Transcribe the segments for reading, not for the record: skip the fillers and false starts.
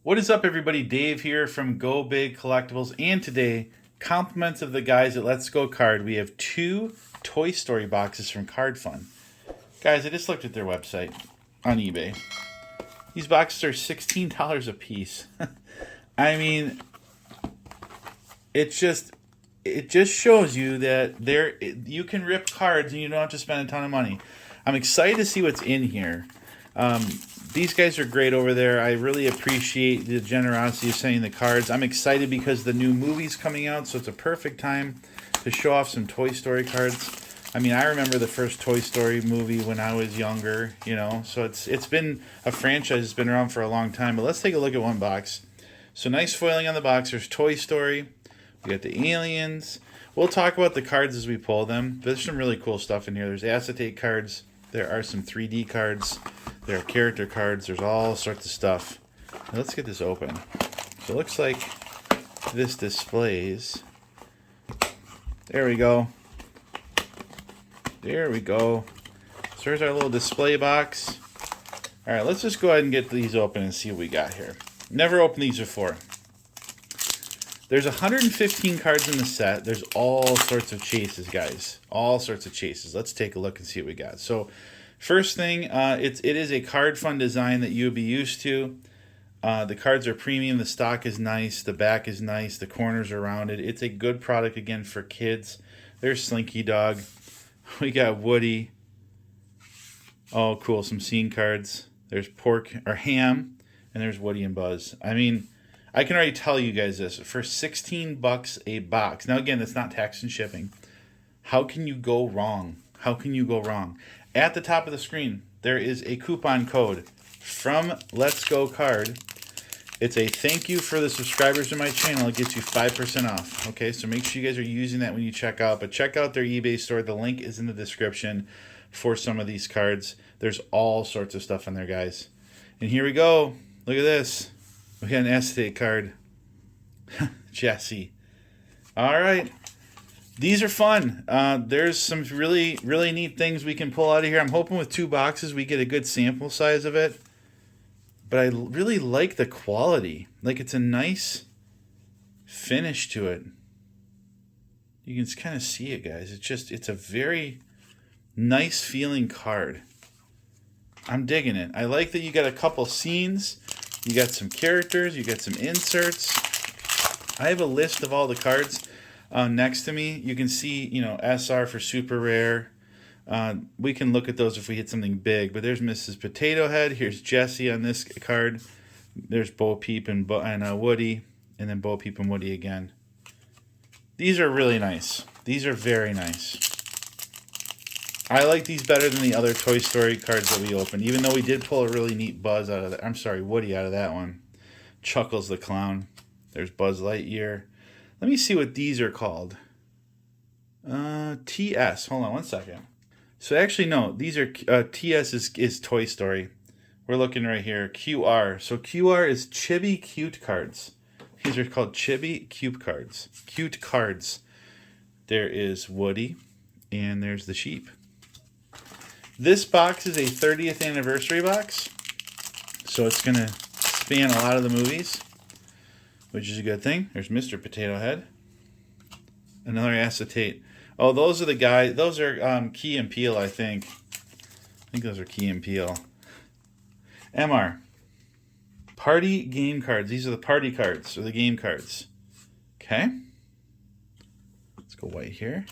What is up, everybody? Dave here from Go Big Collectibles, and today, compliments of the guys at Let's Go Card. We have two Toy Story boxes from CardFun. Guys, I just looked at their website on eBay. These boxes are $16 a piece. I mean, it just shows you that you can rip cards and you don't have to spend a ton of money. I'm excited to see what's in here. These guys are great over there. I really appreciate the generosity of sending the cards. I'm excited because the new movie's coming out, so it's a perfect time to show off some Toy Story cards. I mean, I remember the first Toy Story movie when I was younger, so it's been a franchise that's been around for a long time. But let's take a look at one box. So nice foiling on the box. There's Toy Story. We got the aliens. We'll talk about the cards as we pull them. There's some really cool stuff in here. There's acetate cards. There are some 3D cards. There are character cards. There's all sorts of stuff. Now let's get this open. So it looks like this displays. There we go. There we go. So there's our little display box. All right, let's just go ahead and get these open and see what we got here. Never opened these before. There's 115 cards in the set. There's all sorts of chases, guys. All sorts of chases. Let's take a look and see what we got. So first thing, it is a CardFun design that you would be used to. The cards are premium. The stock is nice. The back is nice. The corners are rounded. It's a good product, again, for kids. There's Slinky Dog. We got Woody. Oh, cool. Some scene cards. There's Ham. And there's Woody and Buzz. I mean, I can already tell you guys this. For $16 a box. Now, again, it's not tax and shipping. How can you go wrong? How can you go wrong? At the top of the screen, there is a coupon code from Let's Go Card. It's a thank you for the subscribers to my channel. It gets you 5% off. Okay, so make sure you guys are using that when you check out. But check out their eBay store. The link is in the description for some of these cards. There's all sorts of stuff in there, guys. And here we go. Look at this. We got an acetate card. Jessie. All right. These are fun. There's some really, really neat things we can pull out of here. I'm hoping with two boxes we get a good sample size of it. But I really like the quality. Like, it's a nice finish to it. You can kind of see it, guys. It's a very nice feeling card. I'm digging it. I like that you got a couple scenes. You got some characters. You got some inserts. I have a list of all the cards next to me. You can see, SR for super rare. We can look at those if we hit something big. But there's Mrs. Potato Head. Here's Jessie on this card. There's Bo Peep and Woody. And then Bo Peep and Woody again. These are really nice. These are very nice. I like these better than the other Toy Story cards that we opened, even though we did pull a really neat Woody out of that one. Chuckles the Clown. There's Buzz Lightyear. Let me see what these are called. TS. Hold on one second. So actually, no, these are TS is Toy Story. We're looking right here. QR. So QR is Chibi Cute cards. These are called Chibi Cute cards. Cute cards. There is Woody, and there's the sheep. This box is a 30th anniversary box, so it's going to span a lot of the movies, which is a good thing. There's Mr. Potato Head. Another acetate. Oh, those are the guys. Those are Key and Peele, I think. I think those are Key and Peele. MR. Party game cards. These are the party cards, or the game cards. Okay. Let's go white here.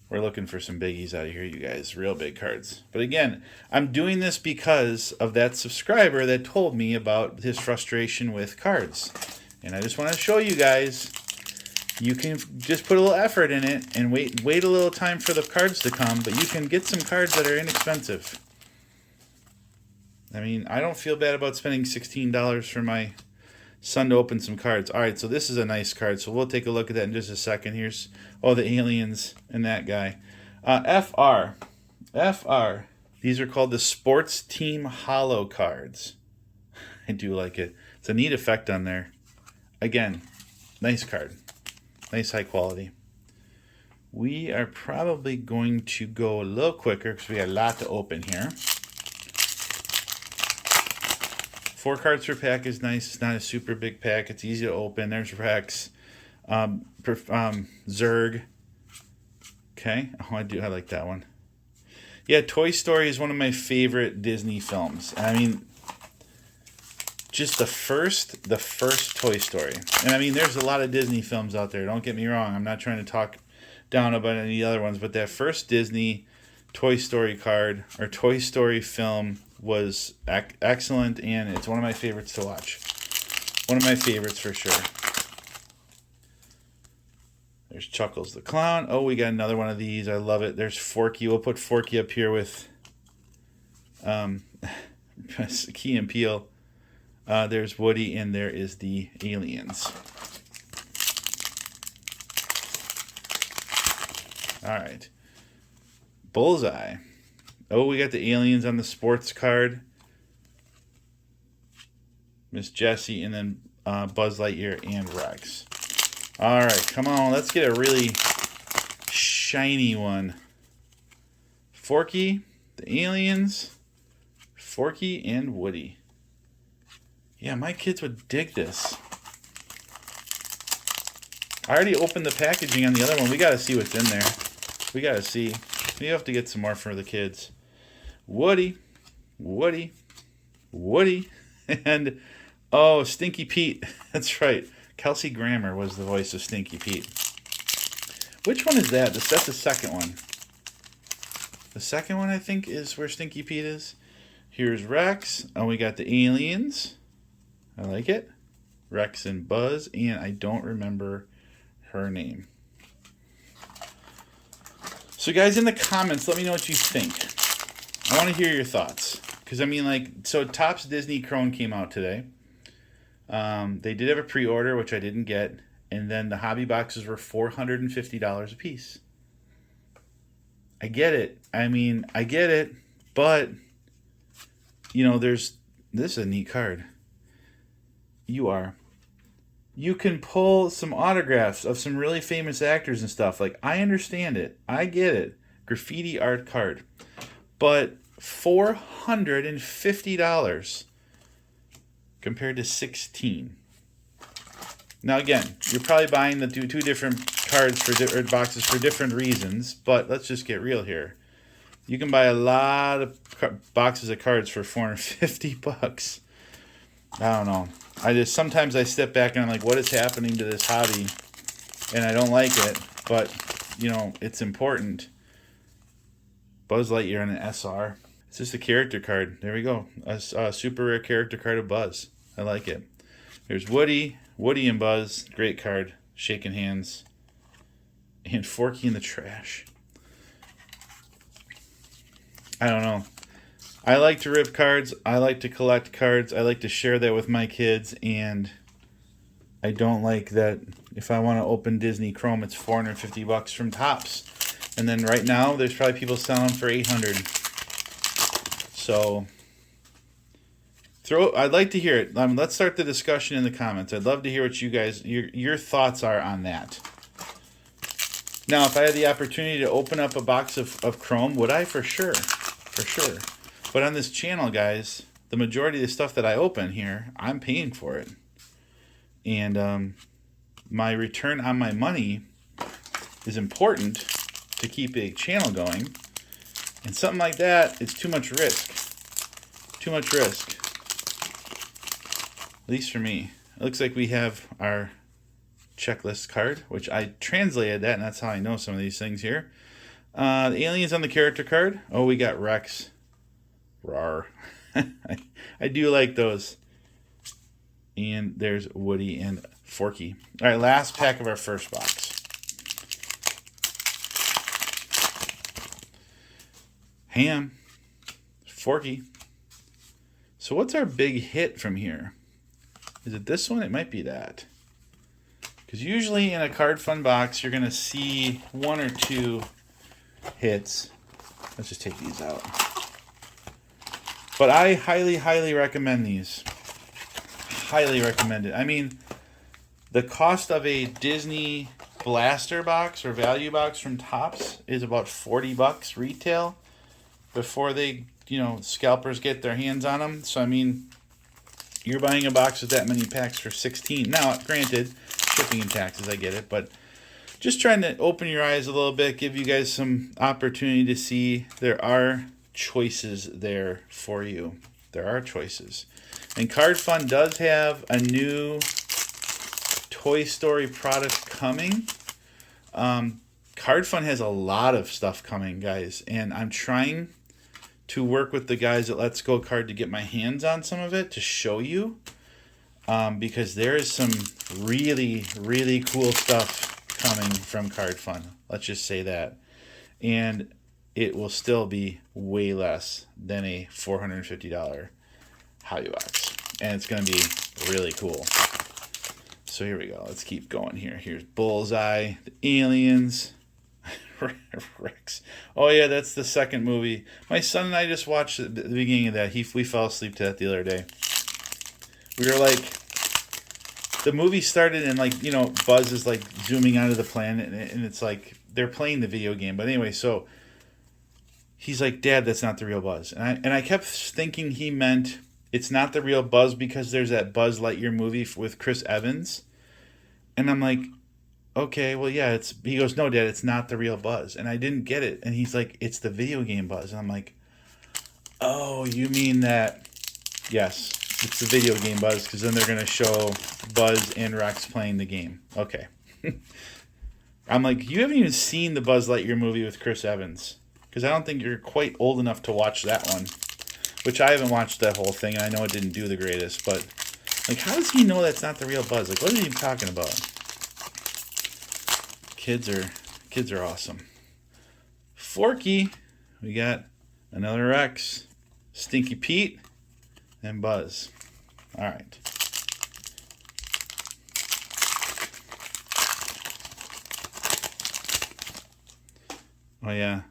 We're looking for some biggies out of here, you guys. Real big cards. But again, I'm doing this because of that subscriber that told me about his frustration with cards. And I just want to show you guys, you can just put a little effort in it and wait a little time for the cards to come, but you can get some cards that are inexpensive. I mean, I don't feel bad about spending $16 for my son to open some cards. All right, so this is a nice card, so we'll take a look at that in just a second. Here's the aliens and that guy. FR. These are called the Sports Team Holo cards. I do like it. It's a neat effect on there. Again, nice card. Nice high quality. We are probably going to go a little quicker because we got a lot to open here. 4 cards per pack is nice. It's not a super big pack. It's easy to open. There's Rex. Zurg. Okay. Oh, I like that one. Yeah, Toy Story is one of my favorite Disney films. And I mean, just the first Toy Story. And I mean, there's a lot of Disney films out there. Don't get me wrong. I'm not trying to talk down about any other ones, but that first Disney Toy Story card or Toy Story film was excellent, and it's one of my favorites to watch. One of my favorites for sure. There's Chuckles the Clown. Oh, we got another one of these. I love it. There's Forky. We'll put Forky up here with Key and Peele. There's Woody, and there is the aliens. All right. Bullseye. Oh, we got the aliens on the sports card. Miss Jessie, and then Buzz Lightyear and Rex. All right, come on. Let's get a really shiny one. Forky, the aliens, Forky, and Woody. Yeah, my kids would dig this. I already opened the packaging on the other one. We got to see what's in there. We got to see. We have to get some more for the kids. Woody, Woody, Woody, and oh, Stinky Pete. That's right. Kelsey Grammer was the voice of Stinky Pete. Which one is that? That's the second one. The second one, I think, is where Stinky Pete is. Here's Rex. Oh, we got the aliens. I like it. Rex and Buzz, and I don't remember her name. So, guys, in the comments, let me know what you think. I want to hear your thoughts. Because, I mean, like, so Topps Disney Crone came out today. They did have a pre-order, which I didn't get. And then the hobby boxes were $450 a piece. I get it. I mean, I get it. But, you know, this is a neat card. You can pull some autographs of some really famous actors and stuff. Like, I understand it. I get it. Graffiti art card. But $450 compared to $16. Now, again, you're probably buying the two different cards or boxes for different reasons, but let's just get real here. You can buy a lot of boxes of cards for $450. I don't know. Sometimes I step back and I'm like, what is happening to this hobby? And I don't like it, but, you know, it's important. Buzz Lightyear and an SR. It's just a character card. There we go. A super rare character card of Buzz. I like it. There's Woody and Buzz. Great card. Shaking hands. And Forky in the trash. I don't know. I like to rip cards. I like to collect cards. I like to share that with my kids. And I don't like that if I want to open Disney Chrome, it's $450 from Topps. And then right now, there's probably people selling them for $800. So, I'd like to hear it. Let's start the discussion in the comments. I'd love to hear what you guys, your thoughts are on that. Now, if I had the opportunity to open up a box of Chrome, would I? For sure. For sure. But on this channel, guys, the majority of the stuff that I open here, I'm paying for it. And my return on my money is important to keep a channel going. And something like that is too much risk. Too much risk. At least for me. It looks like we have our checklist card, which I translated that, and that's how I know some of these things here. The aliens on the character card. Oh, we got Rex. Rawr. I do like those. And there's Woody and Forky. All right, last pack of our first box. Ham. Forky. So what's our big hit from here? Is it this one? It might be that. Because usually in a CardFun box, you're going to see one or two hits. Let's just take these out. But I highly, highly recommend these. Highly recommend it. I mean, the cost of a Disney blaster box or value box from Topps is about $40 retail before they, scalpers get their hands on them. So, I mean, you're buying a box with that many packs for 16. Now, granted, shipping and taxes, I get it, but just trying to open your eyes a little bit, give you guys some opportunity to see there are choices there for you. There are choices. And CardFun does have a new Toy Story product coming. CardFun has a lot of stuff coming, guys, and I'm trying to work with the guys at Let's Go Card to get my hands on some of it to show you, because there is some really, really cool stuff coming from CardFun. Let's just say that. And it will still be way less than a $450 hobby box. And it's going to be really cool. So here we go. Let's keep going here. Here's Bullseye, the aliens, Rex. Oh yeah, that's the second movie. My son and I just watched the beginning of that. We fell asleep to that the other day. We were like, the movie started and like, you know, Buzz is like zooming onto the planet and it's like they're playing the video game. But anyway, so he's like, Dad, that's not the real Buzz. And I kept thinking he meant it's not the real Buzz because there's that Buzz Lightyear movie with Chris Evans. And I'm like, okay, well, yeah, he goes, no, Dad, it's not the real Buzz. And I didn't get it. And he's like, it's the video game Buzz. And I'm like, oh, you mean that? Yes, it's the video game Buzz, because then they're going to show Buzz and Rex playing the game. Okay. I'm like, you haven't even seen the Buzz Lightyear movie with Chris Evans, because I don't think you're quite old enough to watch that one, which I haven't watched that whole thing, and I know it didn't do the greatest, but like, how does he know that's not the real Buzz? Like, what is he even talking about? Kids are awesome. Forky, we got another Rex, Stinky Pete, and Buzz. All right. Oh yeah,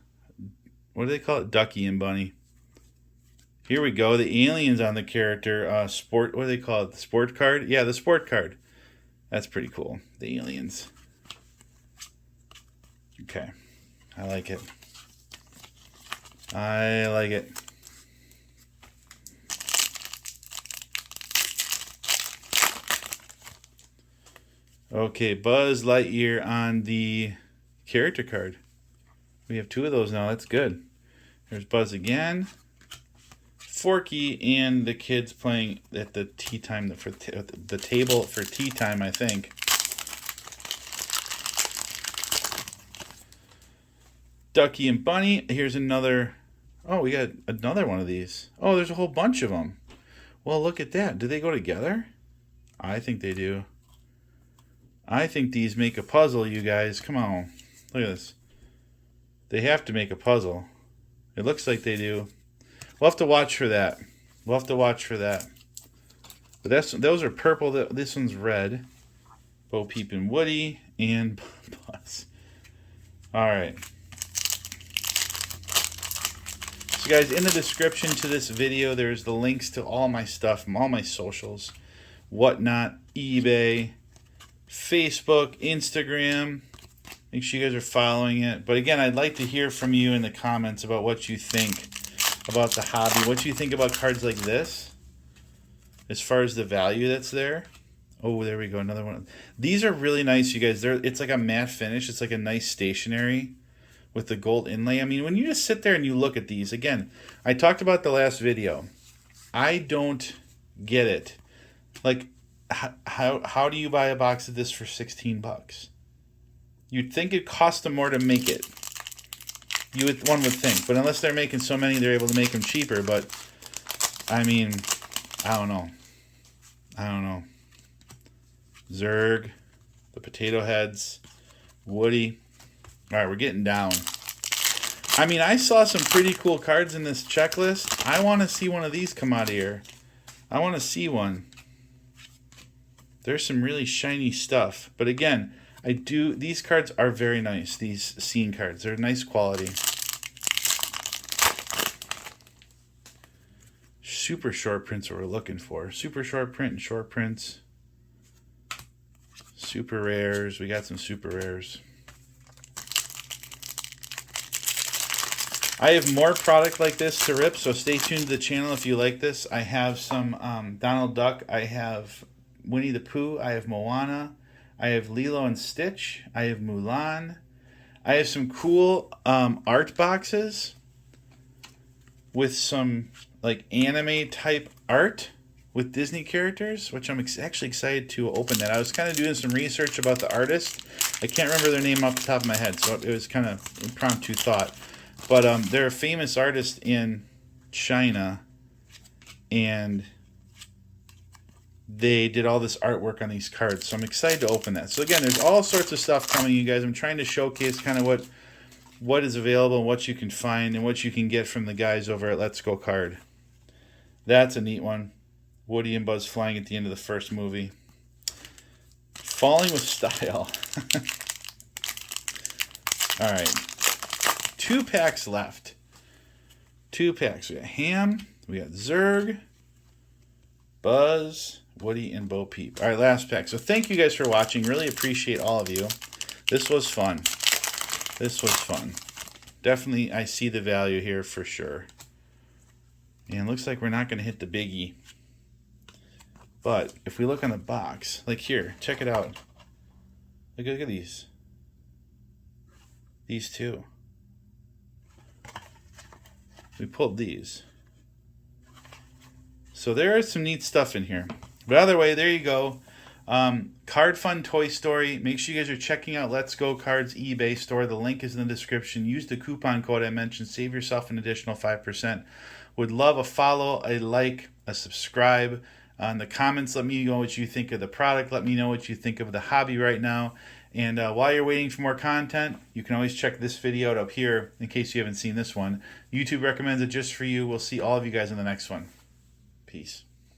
what do they call it? Ducky and Bunny. Here we go. The aliens on the character. Sport. What do they call it? The sport card. Yeah, the sport card. That's pretty cool. The aliens. Okay, I like it. I like it. Okay, Buzz Lightyear on the character card. We have two of those now. That's good. There's Buzz again. Forky and the kids playing at the tea time for the table for tea time, I think. Ducky and Bunny. Here's another. Oh, we got another one of these. Oh, there's a whole bunch of them. Well, look at that. Do they go together? I think they do. I think these make a puzzle, you guys. Come on. Look at this. They have to make a puzzle. It looks like they do. We'll have to watch for that. We'll have to watch for that. But those are purple. This one's red. Bo, Peep, and Woody, and Buzz. All right. So guys, in the description to this video, there's the links to all my stuff, all my socials, whatnot, eBay, Facebook, Instagram. Make sure you guys are following it. But again, I'd like to hear from you in the comments about what you think about the hobby. What you think about cards like this, as far as the value that's there. Oh, there we go, another one. These are really nice, you guys. It's like a matte finish. It's like a nice stationery with the gold inlay. I mean, when you just sit there and you look at these, again, I talked about the last video. I don't get it. Like, how do you buy a box of this for 16 bucks? You'd think it cost them more to make it. One would think, but unless they're making so many, they're able to make them cheaper. But I mean, I don't know. Zurg, the potato heads, Woody. All right, we're getting down. I mean, I saw some pretty cool cards in this checklist. I want to see one of these come out of here. I want to see one. There's some really shiny stuff. But again, these cards are very nice. These scene cards, they're nice quality. Super short prints are what we're looking for. Super short print and short prints. Super rares. We got some super rares. I have more product like this to rip, so stay tuned to the channel if you like this. I have some Donald Duck. I have Winnie the Pooh. I have Moana. I have Lilo and Stitch. I have Mulan. I have some cool art boxes with some like anime type art with Disney characters, which I'm actually excited to open that. I was kind of doing some research about the artist. I can't remember their name off the top of my head, so it was kind of impromptu thought. But they're a famous artist in China, and they did all this artwork on these cards. So I'm excited to open that. So again, there's all sorts of stuff coming, you guys. I'm trying to showcase kind of what is available and what you can find and what you can get from the guys over at Let's Go Card. That's a neat one. Woody and Buzz flying at the end of the first movie. Falling with style. All right. 2 packs left. 2 packs. We got Ham. We got Zurg. Buzz. Woody and Bo Peep. All right, last pack. So thank you guys for watching. Really appreciate all of you. This was fun. This was fun. Definitely, I see the value here for sure. And it looks like we're not going to hit the biggie. But if we look on the box, like here, check it out. Look at these. These two. We pulled these. So there is some neat stuff in here. But either way, there you go. CardFun Toy Story. Make sure you guys are checking out Let's Go Card's eBay store. The link is in the description. Use the coupon code I mentioned. Save yourself an additional 5%. Would love a follow, a like, a subscribe. In the comments, let me know what you think of the product. Let me know what you think of the hobby right now. And while you're waiting for more content, you can always check this video out up here in case you haven't seen this one. YouTube recommends it just for you. We'll see all of you guys in the next one. Peace.